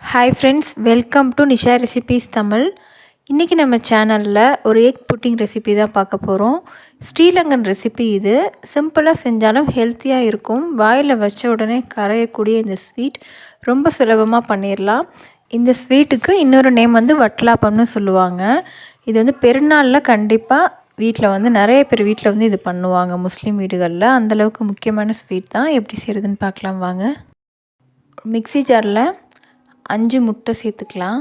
Hi friends, welcome to Nisha recipes Tamil. இன்றைக்கி நம்ம சேனலில் ஒரு எக் புட்டிங் ரெசிபி தான் பார்க்க போகிறோம். ஸ்ரீலங்கன் ரெசிபி இது. சிம்பிளாக செஞ்சாலும் ஹெல்த்தியாக இருக்கும். வாயில் வச்ச உடனே கரையக்கூடிய இந்த ஸ்வீட் ரொம்ப சுலபமாக பண்ணிடலாம். இந்த ஸ்வீட்டுக்கு இன்னொரு நேம் வந்து வட்டலாப்பம்னு சொல்லுவாங்க. இது வந்து பெருநாளில் கண்டிப்பாக வீட்டில் நிறைய பேர் வீட்டில் இது பண்ணுவாங்க. முஸ்லீம் வீடுகளில் அந்தளவுக்கு முக்கியமான ஸ்வீட் தான். எப்படி செய்கிறதுன்னு பார்க்கலாம் வாங்க. மிக்ஸி ஜாரில் 5 முட்டை சேர்த்துக்கலாம்.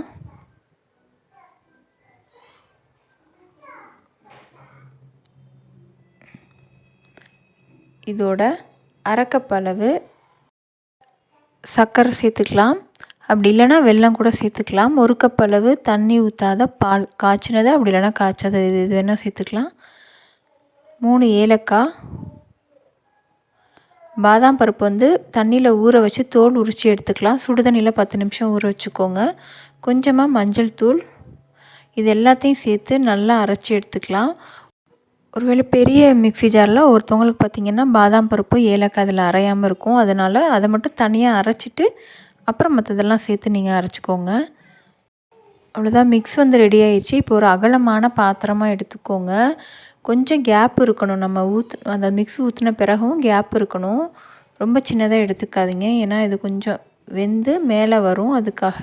இதோட அரை கப் அளவு சர்க்கரை சேர்த்துக்கலாம். அப்படி இல்லைனா வெல்லம் கூட சேர்த்துக்கலாம். 1 கப் அளவு தண்ணி ஊற்றாத பால், காய்ச்சினது அப்படி இல்லைனா காய்ச்சாத இது வேணால் சேர்த்துக்கலாம். 3 ஏலக்காய். பாதாம் பருப்பு தண்ணியில் ஊற வச்சு தோல் உரித்து எடுத்துக்கலாம். சுடு தண்ணியில் 10 நிமிஷம் ஊற வச்சுக்கோங்க. கொஞ்சமாக மஞ்சள் தூள். இது எல்லாத்தையும் சேர்த்து நல்லா அரைச்சி எடுத்துக்கலாம். ஒருவேளை பெரிய மிக்ஸி ஜாரில் ஒருத்தவங்களுக்கு பார்த்திங்கன்னா பாதாம் பருப்பு ஏலக்காய் அதில் அரையாமல் இருக்கும். அதனால் அதை மட்டும் தனியாக அரைச்சிட்டு அப்புறம் மற்றதெல்லாம் சேர்த்து நீங்கள் அரைச்சிக்கோங்க. அவ்வளோதான், மிக்ஸ் ரெடி ஆயிடுச்சு. இப்போ ஒரு அகலமான பாத்திரமாக எடுத்துக்கோங்க. கொஞ்சம் கேப் இருக்கணும். நம்ம அந்த மிக்ஸ் ஊற்றின பிறகும் கேப் இருக்கணும். ரொம்ப சின்னதாக எடுத்துக்காதீங்க, ஏன்னா இது கொஞ்சம் வெந்து மேலே வரும். அதுக்காக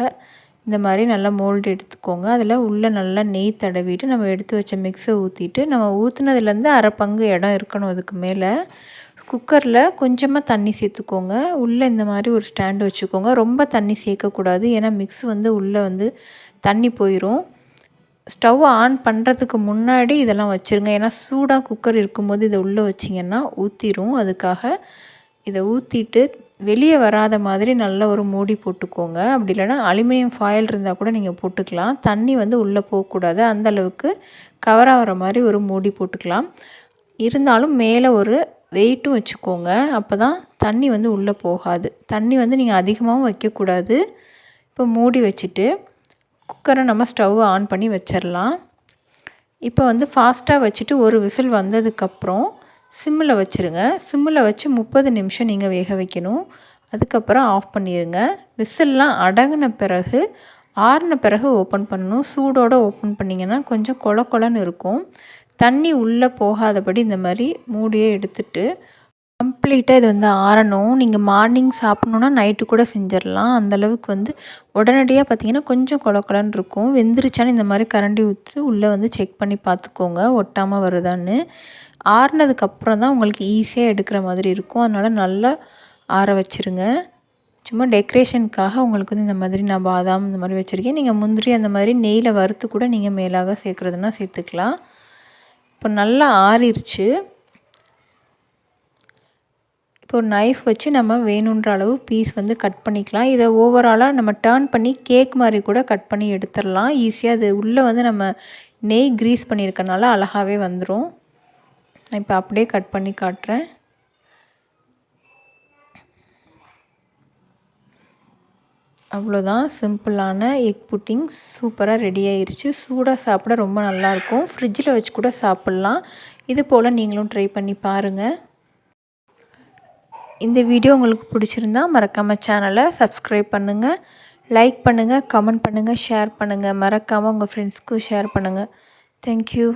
இந்த மாதிரி நல்லா மோல்டு எடுத்துக்கோங்க. அதில் உள்ளே நல்லா நெய் தடவிட்டு நம்ம எடுத்து வச்ச மிக்ஸை ஊற்றிட்டு நம்ம ஊற்றுனதுலேருந்து அரை பங்கு இடம் இருக்கணும். அதுக்கு மேலே குக்கரில் கொஞ்சமாக தண்ணி சேர்த்துக்கோங்க. உள்ளே இந்த மாதிரி ஒரு ஸ்டாண்டு வச்சுக்கோங்க. ரொம்ப தண்ணி சேர்க்கக்கூடாது, ஏன்னா மிக்ஸ் உள்ளே தண்ணி போயிடும். ஸ்டவ் ஆன் பண்ணுறதுக்கு முன்னாடி இதெல்லாம் வச்சுருங்க, ஏன்னா சூடாக குக்கர் இருக்கும்போது இதை உள்ளே வச்சிங்கன்னா ஊற்றிடும். அதுக்காக இதை ஊற்றிட்டு வெளியே வராத மாதிரி நல்ல ஒரு மூடி போட்டுக்கோங்க. அப்படி இல்லைனா அலுமினியம் ஃபாயில் இருந்தால் கூட நீங்கள் போட்டுக்கலாம். தண்ணி உள்ளே போகக்கூடாது, அந்தளவுக்கு கவர் ஆகிற மாதிரி ஒரு மூடி போட்டுக்கலாம். இருந்தாலும் மேலே ஒரு வெயிட்டும் வச்சுக்கோங்க, அப்போ தான் தண்ணி உள்ளே போகாது. தண்ணி நீங்கள் அதிகமாகவும் வைக்கக்கூடாது. இப்போ மூடி வச்சுட்டு குக்கரை நம்ம ஸ்டவ் ஆன் பண்ணி வச்சிடலாம். இப்போ ஃபாஸ்ட்டாக வச்சுட்டு ஒரு விசில் வந்ததுக்கப்புறம் சிம்மில் வச்சுருங்க. சிம்மில் வச்சு 30 நிமிஷம் நீங்கள் வேக வைக்கணும். அதுக்கப்புறம் ஆஃப் பண்ணிடுங்க. விசில்லாம் அடங்கின பிறகு ஆறின பிறகு ஓப்பன் பண்ணணும். சூடோடு ஓப்பன் பண்ணிங்கன்னா கொஞ்சம் கொல கொலன்னு இருக்கும். தண்ணி உள்ளே போகாதபடி இந்த மாதிரி மூடியே எடுத்துட்டு கம்ப்ளீட்டாக இது ஆறணும். நீங்கள் மார்னிங் சாப்பிட்ணுன்னா நைட்டு கூட செஞ்சிடலாம். அந்தளவுக்கு உடனடியாக பார்த்திங்கன்னா கொஞ்சம் கொலன்னு இருக்கும். வெந்துருச்சான்னு இந்த மாதிரி கரண்டி ஊற்றி உள்ளே செக் பண்ணி பார்த்துக்கோங்க, ஒட்டாமல் வருதான்னு. ஆறுனதுக்கப்புறம் தான் உங்களுக்கு ஈஸியாக எடுக்கிற மாதிரி இருக்கும். அதனால் நல்லா ஆற வச்சுருங்க. சும்மா டெக்கரேஷனுக்காக உங்களுக்கு இந்த மாதிரி நான் பாதாம் இந்த மாதிரி வச்சுருக்கேன். நீங்கள் முந்திரி அந்த மாதிரி நெய்யில் வறுத்து கூட நீங்கள் மேலாக சேர்க்குறதுனா சேர்த்துக்கலாம். இப்போ நல்லா ஆறிடுச்சு. இப்போ ஒரு நைஃப் வச்சு நம்ம வேணுன்ற அளவு பீஸ் கட் பண்ணிக்கலாம். இதை ஓவராலாக நம்ம டர்ன் பண்ணி கேக் மாதிரி கூட கட் பண்ணி எடுத்துடலாம். ஈஸியாக அது உள்ளே நம்ம நெய் க்ரீஸ் பண்ணியிருக்கனால அழகாகவே வந்துடும். நான் இப்போ அப்படியே கட் பண்ணி காட்டுறேன். அவ்வளோதான், சிம்பிளான எக் புட்டிங் சூப்பராக ரெடி ஆயிடுச்சு. சூடாக சாப்பிட ரொம்ப நல்லாயிருக்கும். ஃப்ரிட்ஜில் வச்சு கூட சாப்பிட்லாம். இது போல் நீங்களும் ட்ரை பண்ணி பாருங்கள். இந்த வீடியோ உங்களுக்கு பிடிச்சிருந்தா மறக்காமல் சேனலை சப்ஸ்கிரைப் பண்ணுங்கள், லைக் பண்ணுங்கள், கமெண்ட் பண்ணுங்கள், ஷேர் பண்ணுங்கள். மறக்காமல் உங்கள் ஃப்ரெண்ட்ஸ்க்கும் ஷேர் பண்ணுங்கள். தேங்க்யூ.